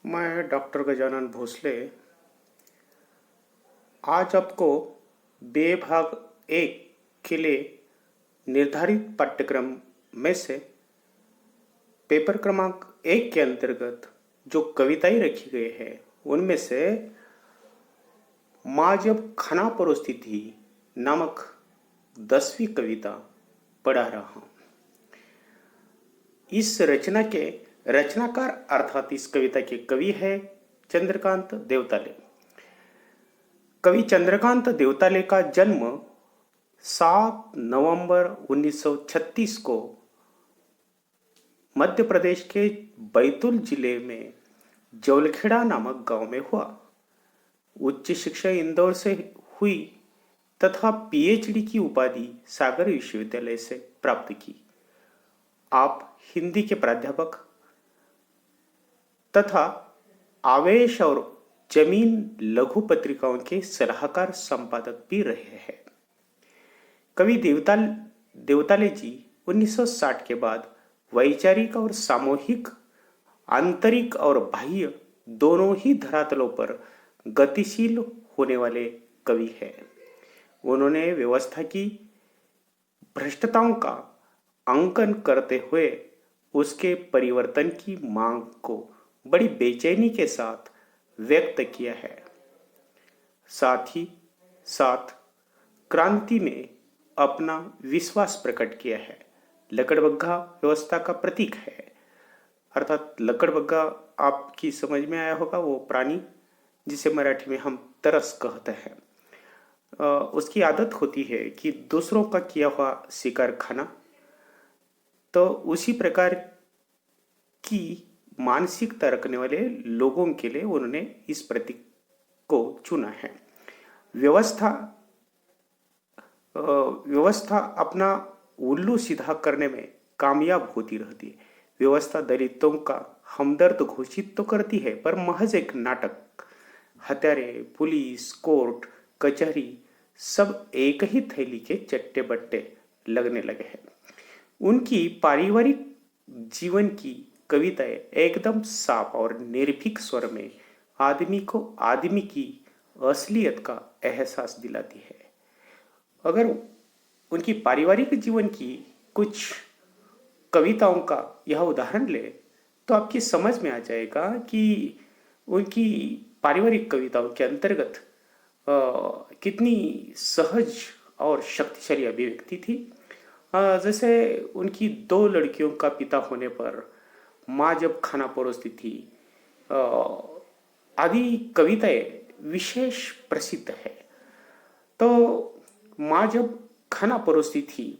मैं डॉक्टर गजानन भोसले आज आपको बेभाग एक के लिए निर्धारित पाठ्यक्रम में से पेपर क्रमांक 1 के अंतर्गत जो कविताएं रखी गई है उनमें से माँ जब खाना परोसती थी नामक 10वीं कविता पढ़ा रहा हूं। इस रचना के रचनाकार अर्थात इस कविता के कवि है चंद्रकांत देवताले। कवि चंद्रकांत देवताले का जन्म 7 नवंबर 1936 को मध्य प्रदेश के बैतूल जिले में जौलखेड़ा नामक गांव में हुआ। उच्च शिक्षा इंदौर से हुई तथा पीएचडी की उपाधि सागर विश्वविद्यालय से प्राप्त की। आप हिंदी के प्राध्यापक तथा आवेश और जमीन लघु पत्रिकाओं के सलाहकार संपादक भी रहे हैं। कवि देवताले जी 1960 के बाद वैचारिक और सामूहिक आंतरिक और बाह्य दोनों ही धरातलों पर गतिशील होने वाले कवि हैं। उन्होंने व्यवस्था की भ्रष्टताओं का अंकन करते हुए उसके परिवर्तन की मांग को बड़ी बेचैनी के साथ व्यक्त किया है। साथ ही साथ क्रांति में अपना विश्वास प्रकट किया है। लकड़बग्घा व्यवस्था का प्रतीक है, अर्थात लकड़बग्घा आपकी समझ में आया होगा, वो प्राणी जिसे मराठी में हम तरस कहते हैं। उसकी आदत होती है कि दूसरों का किया हुआ शिकार खाना। तो उसी प्रकार की मानसिकता रखने वाले लोगों के लिए उन्होंने इस प्रतीक को चुना है। व्यवस्था अपना उल्लू सीधा करने में कामयाब होती रहती है। व्यवस्था दलितों का हमदर्द घोषित तो करती है पर महज एक नाटक। हत्यारे, पुलिस, कोर्ट, कचहरी सब एक ही थैली के चट्टे बट्टे लगने लगे हैं। उनकी पारिवारिक जीवन की कविताएं एकदम साफ और निर्भीक स्वर में आदमी को आदमी की असलियत का एहसास दिलाती है। अगर उनकी पारिवारिक जीवन की कुछ कविताओं का यह उदाहरण ले तो आपकी समझ में आ जाएगा कि उनकी पारिवारिक कविताओं के अंतर्गत कितनी सहज और शक्तिशाली अभिव्यक्ति थी। जैसे उनकी 2 लड़कियों का पिता होने पर माँ जब खाना परोसती थी आदि कविताएं विशेष प्रसिद्ध है। तो माँ जब खाना परोसती थी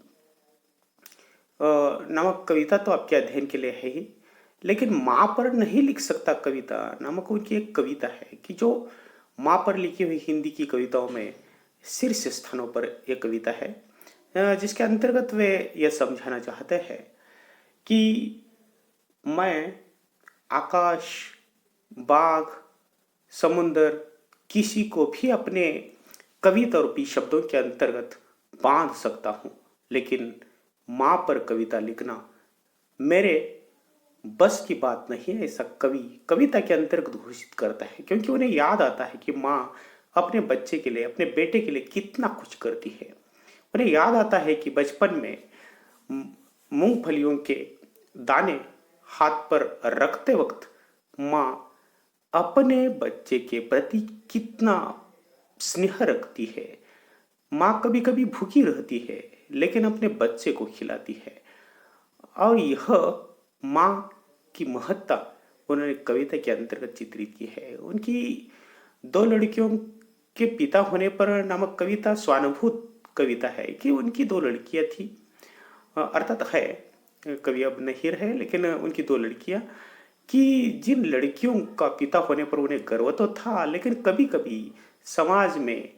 नामक कविता तो आपके अध्ययन के लिए है ही, लेकिन माँ पर नहीं लिख सकता कविता नामक उनकी एक कविता है कि जो माँ पर लिखी हुई हिंदी की कविताओं में शीर्ष स्थानों पर एक कविता है, जिसके अंतर्गत वे यह समझाना चाहते हैं कि मैं आकाश, बाघ, समुंदर किसी को भी अपने कविता रूपी शब्दों के अंतर्गत बांध सकता हूं, लेकिन माँ पर कविता लिखना मेरे बस की बात नहीं है। ऐसा कवि कविता के अंतर्गत घोषित करता है, क्योंकि उन्हें याद आता है कि माँ अपने बच्चे के लिए, अपने बेटे के लिए कितना कुछ करती है। उन्हें याद आता है कि बचपन में मूंगफलियों के दाने हाथ पर रखते वक्त माँ अपने बच्चे के प्रति कितना स्नेह रखती है। माँ कभी कभी भूखी रहती है लेकिन अपने बच्चे को खिलाती है, और यह माँ की महत्ता उन्होंने कविता के अंतर्गत चित्रित की है। उनकी 2 लड़कियों के पिता होने पर नामक कविता स्वानुभूत कविता है कि उनकी 2 लड़कियां थी, अर्थात है कवि अब नहीं रहे, लेकिन उनकी 2 लड़कियां कि जिन लड़कियों का पिता होने पर उन्हें गर्व तो था, लेकिन कभी कभी समाज में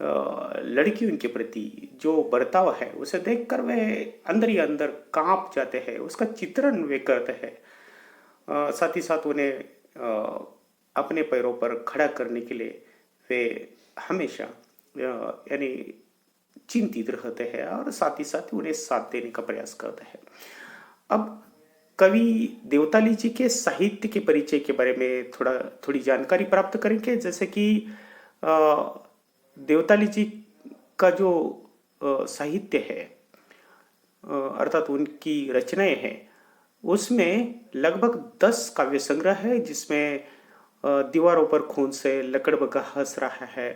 लड़कियों के प्रति जो बर्ताव है उसे देखकर वे अंदर ही अंदर कांप जाते हैं, उसका चित्रण वे करते हैं। साथ ही साथ उन्हें अपने पैरों पर खड़ा करने के लिए वे हमेशा यानी चिंतित रहते हैं और साथ ही साथ उन्हें साथ देने का प्रयास करते हैं। अब कवि देवताली जी के साहित्य के परिचय के बारे में थोड़ी जानकारी प्राप्त करेंगे। जैसे कि अ, देवताली जी का जो साहित्य है, अर्थात उनकी रचनाएं हैं, उसमें लगभग 10 काव्य संग्रह है, जिसमें दीवारों पर खून से लकड़बग्गा हंस रहा है,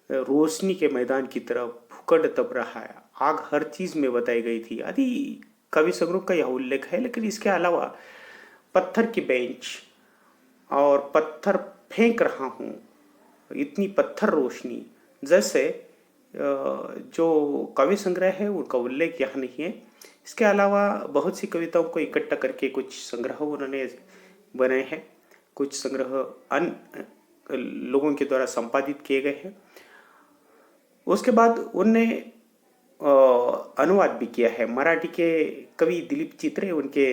रोशनी के मैदान की तरफ भूखंड तप रहा है, आग हर चीज में बताई गई थी आदि कवि संग्रह का यह उल्लेख है। लेकिन इसके अलावा पत्थर की बेंच और पत्थर फेंक रहा हूँ, इतनी पत्थर रोशनी जैसे जो कवि संग्रह है उनका उल्लेख यहाँ नहीं है। इसके अलावा बहुत सी कविताओं को इकट्ठा करके कुछ संग्रह उन्होंने बनाए हैं, कुछ संग्रह अन्य लोगों के द्वारा संपादित किए गए हैं। उसके बाद उनने अनुवाद भी किया है। मराठी के कवि दिलीप चित्रे उनके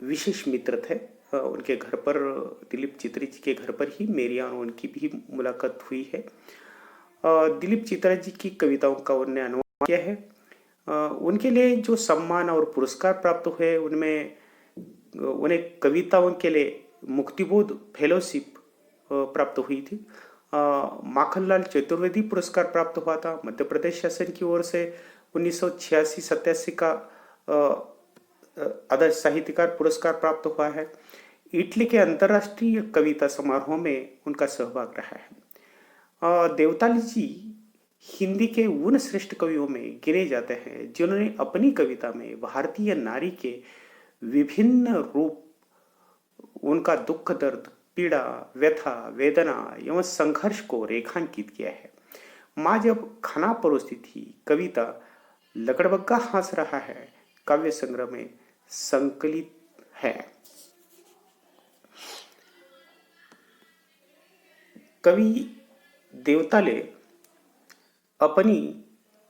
विशेष मित्र थे। उनके घर पर, दिलीप चित्रे जी के घर पर ही मेरी और उनकी भी मुलाकात हुई है। दिलीप चित्रा जी की कविताओं का उन्होंने अनुवाद किया है। उनके लिए जो सम्मान और पुरस्कार प्राप्त हुए, उनमें उन्हें कविताओं के लिए मुक्तिबोध फेलोशिप प्राप्त हुई थी। माखनलाल चतुर्वेदी पुरस्कार प्राप्त हुआ था। मध्य प्रदेश शासन की ओर से 1986-87 का आदर्श साहित्यकार पुरस्कार प्राप्त हुआ है। इटली के अंतर्राष्ट्रीय कविता समारोह में उनका सहभाग रहा है। देवताली जी हिंदी के उन श्रेष्ठ कवियों में गिने जाते हैं जिन्होंने अपनी कविता में भारतीय नारी के विभिन्न रूप, उनका दुख दर्द, पीड़ा, व्यथा, वेदना एवं संघर्ष को रेखांकित किया है। माँ जब खाना परोसती थी कविता लकड़बग्गा हंस रहा है काव्य संग्रह में संकलित है। कवि देवताले अपनी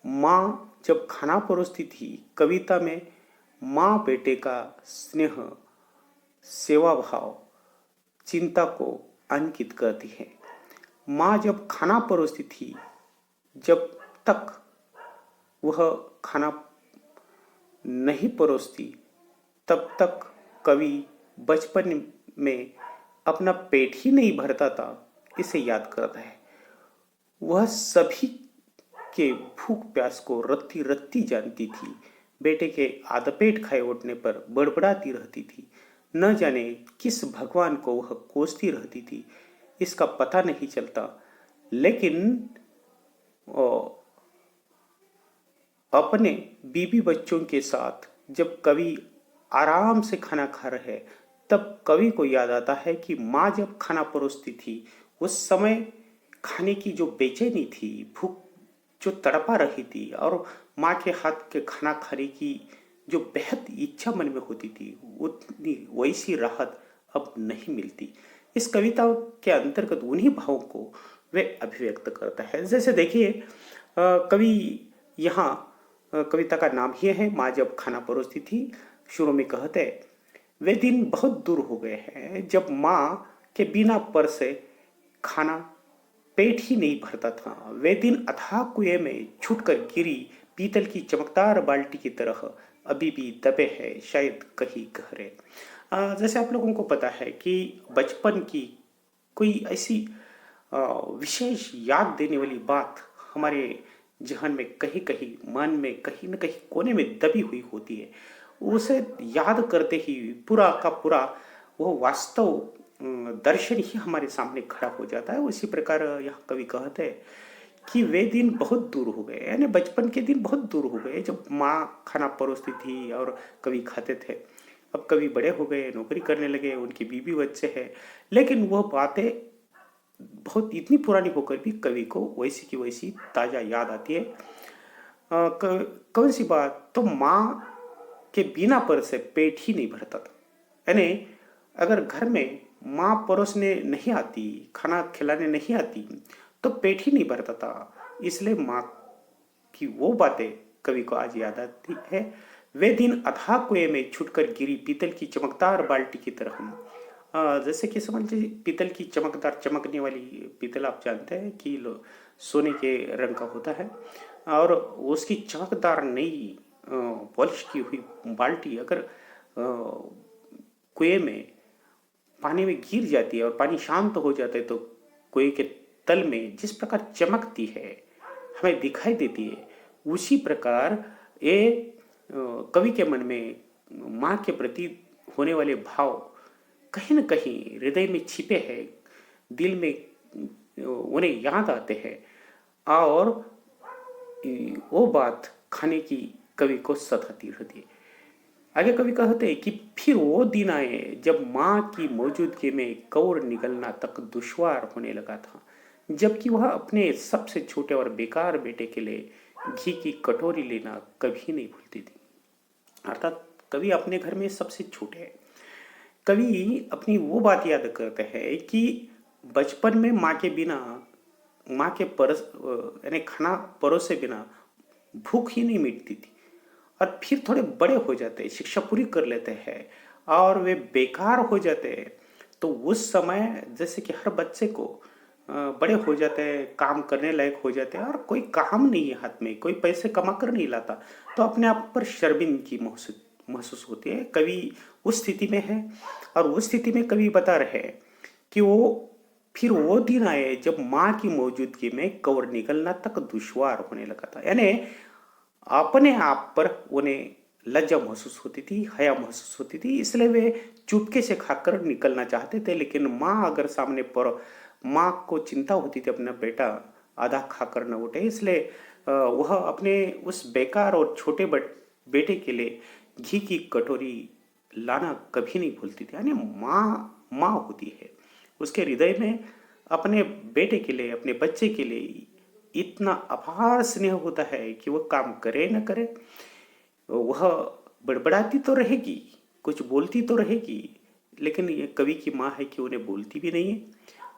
माँ जब खाना परोसती थी कविता में माँ बेटे का स्नेह, सेवा भाव, चिंता को अंकित करती है। माँ जब खाना परोसती थी, जब तक वह खाना नहीं परोसती तब तक कवि बचपन में अपना पेट ही नहीं भरता था, इसे याद करता है। वह सभी के भूख प्यास को रत्ती रत्ती जानती थी। बेटे के आधा पेट खाए उठने पर बड़बड़ाती रहती थी। न जाने किस भगवान को वह कोसती रहती थी, इसका पता नहीं चलता। लेकिन अपने बीबी बच्चों के साथ जब कवि आराम से खाना खा रहे, तब कवि को याद आता है कि माँ जब खाना परोसती थी उस समय खाने की जो बेचैनी थी, भूख जो तड़पा रही थी, और माँ के हाथ के खाना खाने की जो बेहद इच्छा मन में होती थी, उतनी वैसी राहत अब नहीं मिलती। इस कविता के अंतर्गत उन्हीं भावों को वे अभिव्यक्त करता है। जैसे देखिए, कवि यहाँ कविता का नाम ही है माँ जब खाना परोसती थी। शुरू में कहते, वे दिन बहुत दूर हो गए हैं जब माँ के बिना परसे खाना पेट ही नहीं भरता था। वे दिन अथाह कुएं में छूटकर गिरी पीतल की चमकदार बाल्टी की तरह अभी भी दबे है, शायद कहीं गहरे। जैसे आप लोगों को पता है कि बचपन की कोई ऐसी विशेष याद देने वाली बात हमारे जहन में कहीं कहीं, मन में कहीं न कहीं कोने में दबी हुई होती है। उसे याद करते ही पूरा का पूरा वो वास्तव दर्शन ही हमारे सामने खड़ा हो जाता है। उसी प्रकार यहाँ कवि कहते हैं कि वे दिन बहुत दूर हो गए, यानी बचपन के दिन बहुत दूर हो गए जब माँ खाना परोसती थी और कवि खाते थे। अब कवि बड़े हो गए, नौकरी करने लगे, उनकी बीवी बच्चे हैं, लेकिन वह बातें बहुत इतनी पुरानी होकर भी कवि को वैसी की वैसी ताजा याद आती है। कौन सी बात? तो माँ के बिना पर से पेट ही नहीं भरता था। यानी अगर घर में माँ परोसने नहीं आती, खाना खिलाने नहीं आती, तो पेट ही नहीं भरता था। इसलिए माँ की वो बातें कवि को आज याद आती है। वे दिन अथाह कुएं में छुटकर गिरी पीतल की चमकदार बाल्टी की तरह। जैसे कि समझ लीजिए, पीतल की चमकदार, चमकने वाली पीतल आप जानते हैं कि सोने के रंग का होता है, और उसकी चमकदार नई पॉलिश की हुई बाल्टी अगर कुएं में पानी में गिर जाती है और पानी शांत हो जाता है, तो कुएं के तल में जिस प्रकार चमकती है, हमें दिखाई देती है, उसी प्रकार ये कवि के मन में माँ के प्रति होने वाले भाव कहीं न कहीं हृदय में छिपे हैं, दिल में उन्हें याद आते हैं, और वो बात खाने की कवि को सताती रहती है। आगे कवि कहते हैं कि फिर वो दिन आए जब माँ की मौजूदगी में कौर निगलना तक दुश्वार होने लगा था, जबकि वह अपने सबसे छोटे और बेकार बेटे के लिए घी की कटोरी लेना कभी नहीं भूलती थी। अर्थात कवि अपने घर में सबसे छोटे हैं। कवि अपनी वो बात याद करते हैं कि बचपन में माँ के बिना, माँ के परस यानी खाना परोसे बिना भूख ही नहीं मिटती थी, और फिर थोड़े बड़े हो जाते हैं, शिक्षा पूरी कर लेते हैं और वे बेकार हो जाते हैं, तो उस समय जैसे कि हर बच्चे को बड़े हो जाते हैं, काम करने लायक हो जाते हैं और कोई काम नहीं है हाथ में, कोई पैसे कमा कर नहीं लाता, तो अपने आप पर शर्मिंदगी महसूस होती है। कवि उस स्थिति में है, और उस स्थिति में कवि बता रहे हैं कि फिर वो दिन आए जब माँ की मौजूदगी में कौर निकलना तक दुश्वार होने लगा था। यानी अपने आप पर उन्हें लज्जा महसूस होती थी, हया महसूस होती थी, इसलिए वे चुपके से खाकर निकलना चाहते थे। लेकिन माँ अगर सामने पर, माँ को चिंता होती थी अपना बेटा आधा खाकर न उठे, इसलिए वह अपने उस बेकार और छोटे बेटे के लिए घी की कटोरी लाना कभी नहीं भूलती थी। यानी माँ माँ होती है, उसके हृदय में अपने बेटे के लिए, अपने बच्चे के लिए इतना अपार स्नेह होता है कि वह काम करे न करे, वह बड़बड़ाती तो रहेगी, कुछ बोलती तो रहेगी, लेकिन ये कवि की माँ है कि उन्हें बोलती भी नहीं है,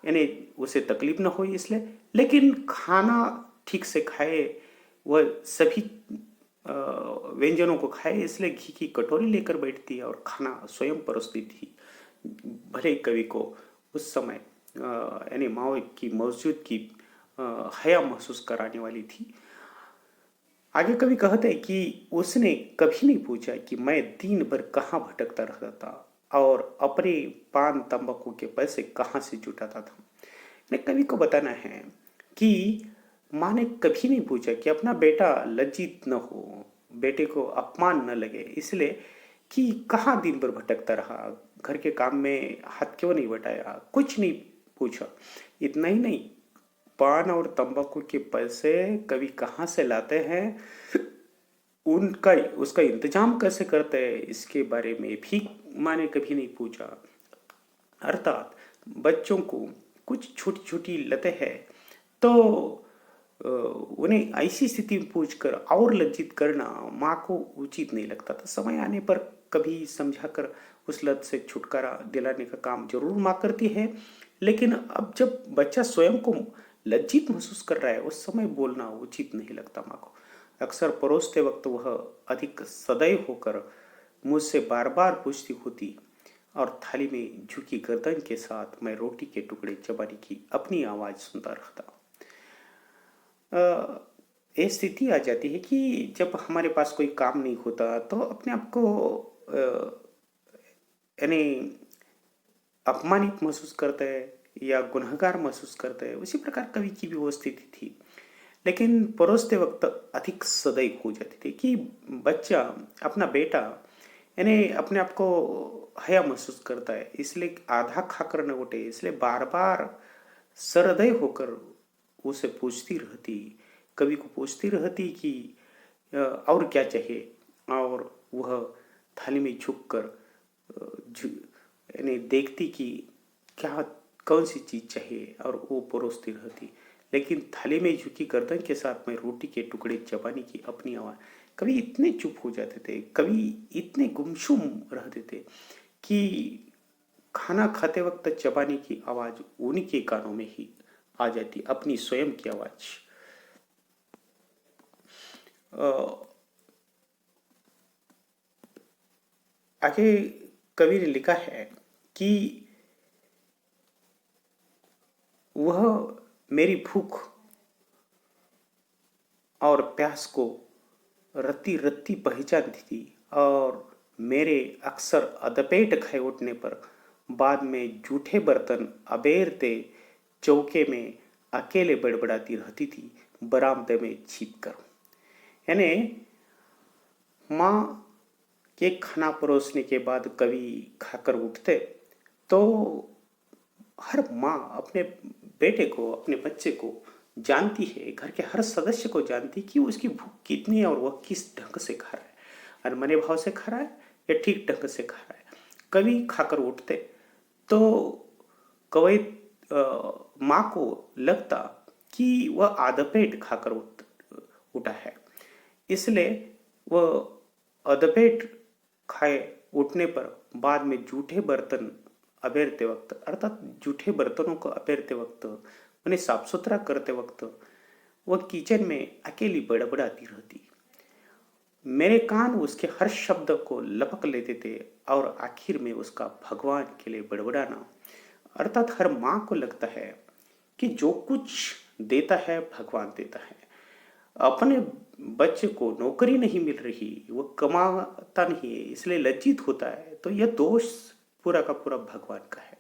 यानी उसे तकलीफ ना हो इसलिए, लेकिन खाना ठीक से खाए, वह सभी व्यंजनों को खाए, इसलिए घी की कटोरी लेकर बैठती है और खाना स्वयं परोसती थी। भले कवि को उस समय यानी माँ की मौजूदगी हया महसूस कराने वाली थी। आगे कवि कहते हैं कि उसने कभी नहीं पूछा कि मैं दिन भर कहाँ भटकता रहता था और अपने पान तंबाकू के पैसे कहाँ से जुटाता था। ने कवि को बताना है कि माँ ने कभी नहीं पूछा कि अपना बेटा लज्जित न हो, बेटे को अपमान न लगे, इसलिए कि कहाँ दिन भर भटकता रहा, घर के काम में हाथ क्यों नहीं बटाया, कुछ नहीं पूछा। इतना ही नहीं, पान और तंबाकू के पैसे कवि कहाँ से लाते हैं, उनका उसका इंतजाम कैसे करते हैं, इसके बारे में भी माँ ने कभी नहीं पूछा। अर्थात बच्चों को कुछ छोटी छोटी लतें हैं, तो उन्हें ऐसी स्थिति में पूछकर और लज्जित करना माँ को उचित नहीं लगता था। समय आने पर कभी समझाकर उस लत से छुटकारा दिलाने का काम जरूर माँ करती है, लेकिन अब जब बच्चा स्वयं को लज्जित महसूस कर रहा है, उस समय बोलना उचित नहीं लगता माँ को। अक्सर परोसते वक्त वह अधिक सदैव होकर मुझसे बार बार पूछती होती, और थाली में झुकी गर्दन के साथ मैं रोटी के टुकड़े चबाने की अपनी आवाज सुनता रहता। ये स्थिति आ जाती है कि जब हमारे पास कोई काम नहीं होता, तो अपने आप को यानी अपमानित महसूस करते हैं या गुनहगार महसूस करते हैं। उसी प्रकार कवि की भी वो स्थिति थी, लेकिन परोसते वक्त अधिक सदैव हो जाती थी कि बच्चा, अपना बेटा यानी अपने आप को हया महसूस करता है, इसलिए आधा खाकर न उठे, इसलिए बार बार सरदय होकर उसे पूछती रहती, कवि को पूछती रहती कि और क्या चाहिए, और वह थाली में झुककर यानी देखती कि क्या कौन सी चीज चाहिए, और वो परोसती रहती। लेकिन थाली में झुकी गर्दन के साथ में रोटी के टुकड़े चबाने की अपनी आवाज, कभी इतने चुप हो जाते थे, कभी इतने गुमसुम रहते थे कि खाना खाते वक्त चबाने की आवाज उन्हीं के कानों में ही आ जाती, अपनी स्वयं की आवाज। आगे कवि ने लिखा है कि वह मेरी भूख और प्यास को रत्ती रत्ती पहचानती थी, और मेरे अक्सर अधपेट खाए उठने पर बाद में जूठे बर्तन अबेरते चौके में अकेले बड़बड़ाती रहती थी, बरामदे में छिप कर। यानी माँ के खाना परोसने के बाद कभी खाकर उठते तो हर माँ अपने बेटे को, अपने बच्चे को जानती है, घर के हर सदस्य को जानती कि उसकी भूख कितनी है और वह किस ढंग से खा रहा है, अनमने भाव से खा रहा है या ठीक ढंग से खा रहा है। कभी खाकर उठते तो कवई माँ को लगता कि वह आधा पेट खाकर उठा है, इसलिए वह अधपेट खाए उठने पर बाद में जूठे बर्तन अबेरते वक्त, अर्थात जूठे बर्तनों को अबेरते वक्त, उन्हें साफ सुथरा करते वक्त वह किचन में अकेली बड़बड़ाती रहती। मेरे कान उसके हर शब्द को लपक लेते थे और आखिर में उसका भगवान के लिए बड़बड़ाना, अर्थात हर माँ को लगता है कि जो कुछ देता है भगवान देता है। अपने बच्चे को नौकरी नहीं मिल रही, वो कमाता नहीं है, इसलिए लज्जित होता है, तो यह दोष पूरा का पूरा भगवान का है,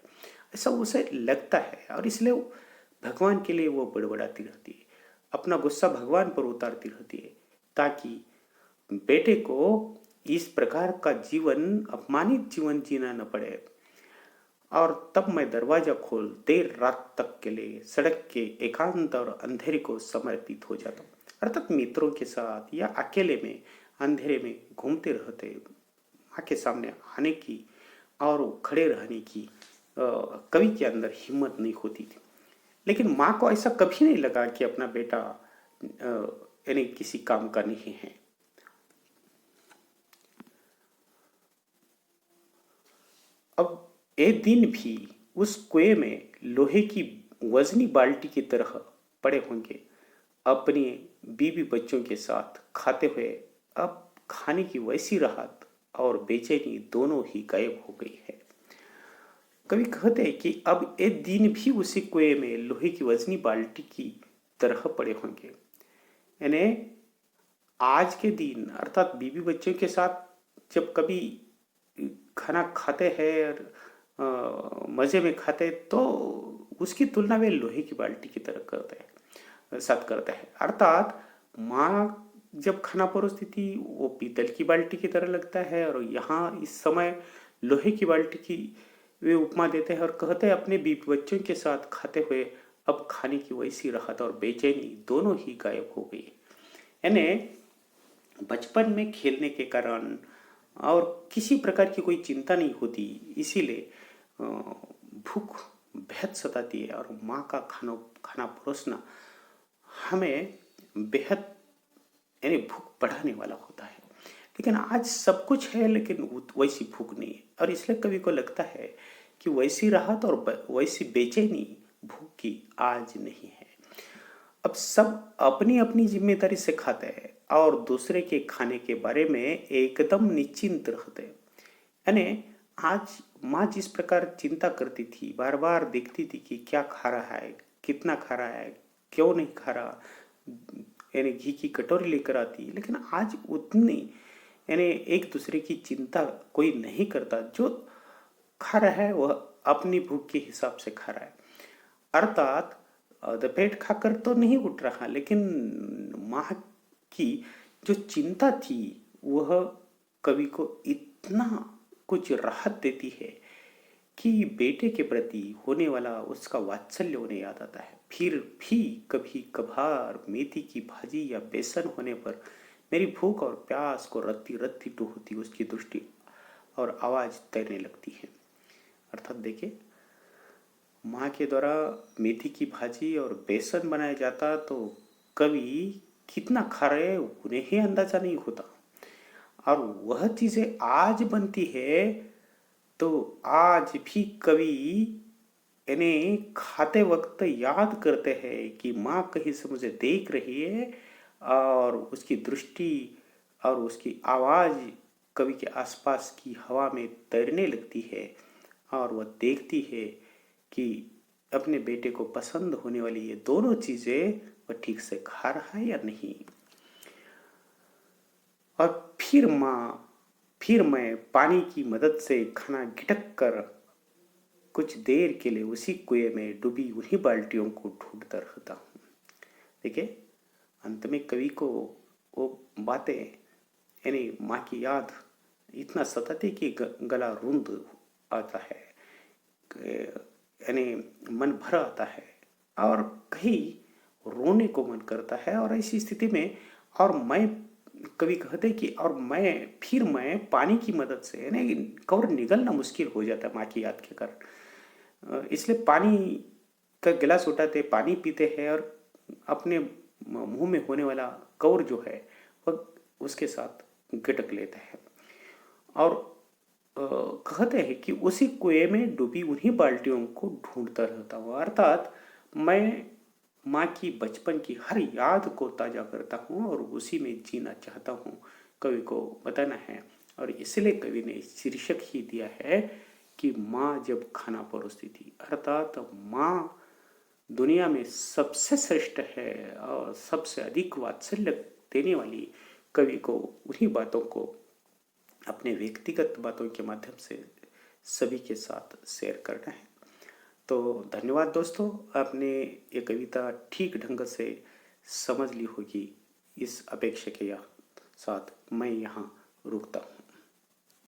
ऐसा उसे लगता है। और इसलिए भगवान के लिए वो बड़बड़ाती रहती है, अपना गुस्सा भगवान पर उतारती रहती है, ताकि बेटे को इस प्रकार का जीवन, अपमानित जीवन जीना न पड़े। और तब मैं दरवाजा खोल देर रात तक के लिए सड़क के एकांत और अंधेरे को समर्पित हो जाता, अर्थात मित्रों के साथ या अकेले में अंधेरे में घूमते रहते। माँ के सामने आने की और खड़े रहने की कवि के अंदर हिम्मत नहीं होती थी। लेकिन माँ को ऐसा कभी नहीं लगा कि अपना बेटा यानी किसी काम का नहीं है। अब एक दिन भी उस कुएं में लोहे की वजनी बाल्टी की तरह पड़े होंगे, अपने बीवी बच्चों के साथ खाते हुए अब खाने की वैसी राहत और बेचैनी दोनों ही गायब हो गई है। कवि कहते हैं कि अब एक दिन भी उसी कुएं में लोहे की वजनी बाल्टी की तरह पड़े होंगे। यानी आज के दिन, अर्थात बीवी बच्चों के साथ जब कभी खाना खाते हैं और मजे में खाते हैं, तो उसकी तुलना वे लोहे की बाल्टी की तरह करते हैं, साथ करते हैं। अर्थात माँ जब खाना परोसती थी वो पीतल की बाल्टी की तरह लगता है, और यहाँ इस समय लोहे की बाल्टी की वे उपमा देते हैं और कहते हैं अपने बीवी बच्चों के साथ खाते हुए अब खाने की वैसी राहत और बेचैनी दोनों ही गायब हो गई। यानी बचपन में खेलने के कारण और किसी प्रकार की कोई चिंता नहीं होती, इसीलिए भूख बेहद सताती है, और माँ का खाना परोसना हमें बेहद यानी भूख बढ़ाने वाला होता है। लेकिन आज सब कुछ है लेकिन वैसी भूख नहीं है, और इसलिए कवि को लगता है कि वैसी राहत और वैसी बेचैनी भूख की आज नहीं है। अब सब अपनी अपनी जिम्मेदारी से खाते हैं और दूसरे के खाने के बारे में एकदम निश्चिंत रहते हैं। यानी आज माँ जिस प्रकार चिंता करती थी, बार बार देखती थी कि क्या खा रहा है, कितना खा रहा है, क्यों नहीं खा रहा, यानी घी की कटोरी लेकर आती, लेकिन आज उतनी यानी एक दूसरे की चिंता कोई नहीं करता। जो खा रहा है वह अपनी भूख के हिसाब से खा रहा है, अर्थात पेट खाकर तो नहीं उठ रहा, लेकिन माँ की जो चिंता थी वह कवि को इतना कुछ राहत देती है कि बेटे के प्रति होने वाला उसका वात्सल्य उन्हें याद आता है। फिर भी कभी कभार मेथी की भाजी या बेसन होने पर मेरी भूख और प्यास को रत्ती रत्ती टूटती उसकी दृष्टि और आवाज तैरने लगती है। अर्थात देखिए, माँ के द्वारा मेथी की भाजी और बेसन बनाया जाता तो कवि कितना खा रहे उन्हें ही अंदाजा नहीं होता, और वह चीजें आज बनती है तो आज भी कवि इन्हें खाते वक्त याद करते हैं कि माँ कहीं से मुझे देख रही है, और उसकी दृष्टि और उसकी आवाज कवि के आसपास की हवा में तैरने लगती है, और वह देखती है कि अपने बेटे को पसंद होने वाली ये दोनों चीजें वह ठीक से खा रहा है या नहीं। और फिर माँ फिर मैं पानी की मदद से खाना गिटक कर कुछ देर के लिए उसी कुएं में डूबी उन्हीं बाल्टियों को ढूंढता रहता हूँ। देखिए, अंत में कवि को वो बातें, यानी माँ की याद इतना सताती कि गला रूंध आता है, यानी मन भर आता है और कहीं रोने को मन करता है। और ऐसी स्थिति में और मैं, कवि कहते कि और मैं पानी की मदद से, यानी कौर निगलना मुश्किल हो जाता है माँ की याद के कारण। इसलिए पानी का गिलास उठाते, पानी पीते हैं और अपने मुंह में होने वाला कौर जो है वह उसके साथ गिटक लेता है। और कहते हैं कि उसी कुएं में डूबी उन्हीं बाल्टियों को ढूंढता रहता हूँ। अर्थात मैं माँ की बचपन की हर याद को ताजा करता हूँ और उसी में जीना चाहता हूँ, कवि को बताना है। और इसलिए कवि ने शीर्षक ही दिया है कि माँ जब खाना परोसती थी। अर्थात माँ दुनिया में सबसे श्रेष्ठ है और सबसे अधिक वात्सल्य देने वाली कवि को उन्हीं बातों को अपने व्यक्तिगत बातों के माध्यम से सभी के साथ शेयर करना है। तो धन्यवाद दोस्तों, आपने ये कविता ठीक ढंग से समझ ली होगी। इस अपेक्षा के साथ मैं यहाँ रुकता हूँ।